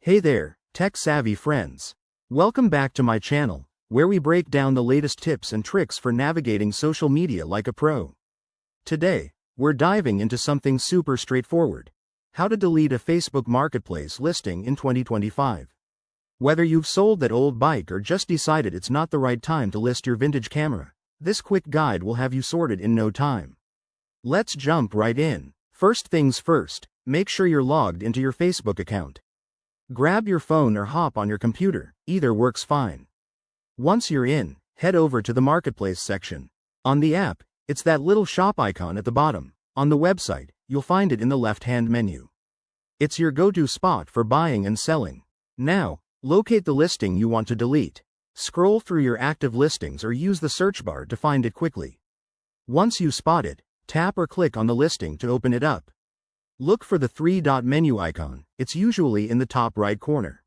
Hey there, tech-savvy friends. Welcome back to my channel, where we break down the latest tips and tricks for navigating social media like a pro. Today, we're diving into something super straightforward: how to delete a Facebook Marketplace listing in 2025. Whether you've sold that old bike or just decided it's not the right time to list your vintage camera, this quick guide will have you sorted in no time. Let's jump right in. First things first, make sure you're logged into your Facebook account. Grab your phone or hop on your computer, either works fine. Once you're in, head over to the Marketplace section. On the app, it's that little shop icon at the bottom. On the website, you'll find it in the left-hand menu. It's your go-to spot for buying and selling. Now, locate the listing you want to delete. Scroll through your active listings or use the search bar to find it quickly. Once you spot it, tap or click on the listing to open it up. Look for the three-dot menu icon. It's usually in the top right corner.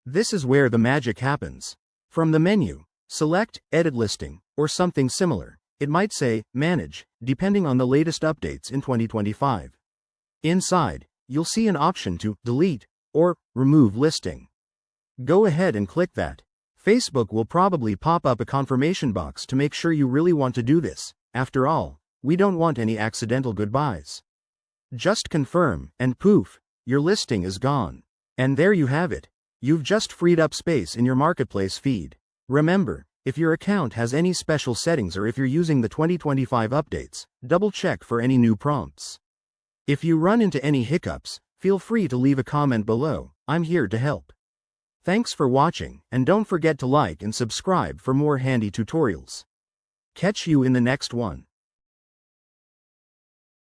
This is where the magic happens. From the menu, select Edit Listing, or something similar. It might say Manage, depending on the latest updates in 2025. Inside, you'll see an option to Delete or Remove Listing. Go ahead and click that. Facebook will probably pop up a confirmation box to make sure you really want to do this. After all, we don't want any accidental goodbyes. Just confirm, and poof, your listing is gone. And there you have it. You've just freed up space in your Marketplace feed. Remember, if your account has any special settings or if you're using the 2025 updates, double-check for any new prompts. If you run into any hiccups, feel free to leave a comment below. I'm here to help. Thanks for watching, and don't forget to like and subscribe for more handy tutorials. Catch you in the next one.